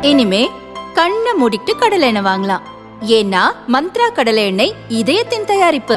இனிமே கண்ணை மூடிட்டு கடலை எண்ணெய் வாங்கலாம். ஏன்னா மந்த்ரா கடலை எண்ணெய் இதயத்தின் தயாரிப்பு.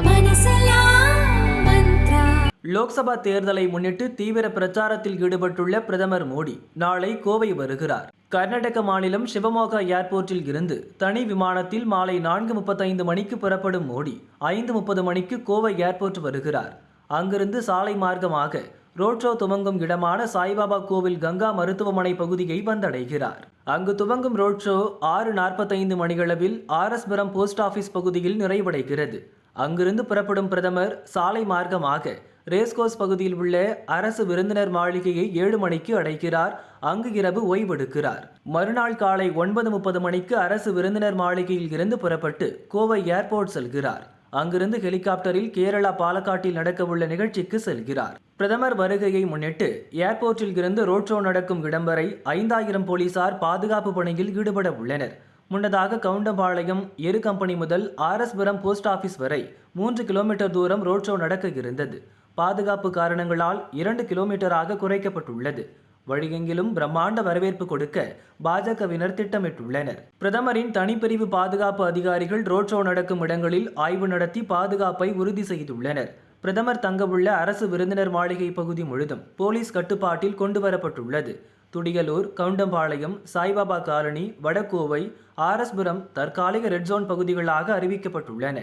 லோக்சபா தேர்தலை முன்னிட்டு தீவிர பிரச்சாரத்தில் ஈடுபட்டுள்ள பிரதமர் மோடி நாளை கோவை வருகிறார். கர்நாடக மாநிலம் சிவமோகா ஏர்போர்ட்டில் இருந்து தனி விமானத்தில் மாலை 4:35 மணிக்கு புறப்படும் மோடி 5:30 மணிக்கு கோவை ஏர்போர்ட் வருகிறார். அங்கிருந்து சாலை மார்க்கமாக ரோட் ஷோ துவங்கும் இடமான சாய்பாபா கோவில் கங்கா மருத்துவமனை பகுதியை வந்தடைகிறார். அங்கு துவங்கும் ரோட் ஷோ 6:45 மணியளவில் RS-புரம் போஸ்ட் ஆபீஸ் பகுதியில் நிறைவடைகிறது. அங்கிருந்து புறப்படும் பிரதமர் சாலை மார்க்கமாக ரேஸ்கோர்ஸ் பகுதியில் உள்ள அரசு விருந்தினர் மாளிகையை 7 மணிக்கு அடைகிறார். அங்கு இரவு ஓய்வெடுக்கிறார். மறுநாள் காலை 9:30 மணிக்கு அரசு விருந்தினர் மாளிகையில் இருந்து புறப்பட்டு கோவை ஏர்போர்ட் செல்கிறார். அங்கிருந்து ஹெலிகாப்டரில் கேரளா பாலக்காட்டில் நடக்கவுள்ள நிகழ்ச்சிக்கு செல்கிறார். பிரதமர் வருகையை முன்னிட்டு ஏர்போர்ட்டில் இருந்து ரோட் ஷோ நடக்கும் இடம் வரை 5000 போலீசார் பாதுகாப்பு பணியில் ஈடுபட உள்ளனர். முன்னதாக கவுண்டம்பாளையம் எரு கம்பெனி முதல் RS-புரம் போஸ்ட் ஆபீஸ் வரை 3 கிலோமீட்டர் தூரம் ரோட் ஷோ நடக்க இருந்தது. பாதுகாப்பு காரணங்களால் 2 கிலோமீட்டராக குறைக்கப்பட்டுள்ளது. வழியெங்கிலும் பிரம்மாண்ட வரவேற்பு கொடுக்க பாஜகவினர் திட்டமிட்டுள்ளனர். பிரதமரின் தனிப்பிரிவு பாதுகாப்பு அதிகாரிகள் ரோட் ஷோ நடக்கும் இடங்களில் ஆய்வு நடத்தி பாதுகாப்பை உறுதி செய்துள்ளனர். பிரதமர் தங்கவுள்ள அரசு விருந்தினர் மாளிகை பகுதி முழுதும் போலீஸ் கட்டுப்பாட்டில் கொண்டுவரப்பட்டுள்ளது. துடியலூர், கவுண்டம்பாளையம், சாய்பாபா காலனி, வடகோவை, RS-புரம் தற்காலிக ரெட் ஜோன் பகுதிகளாக அறிவிக்கப்பட்டுள்ளன.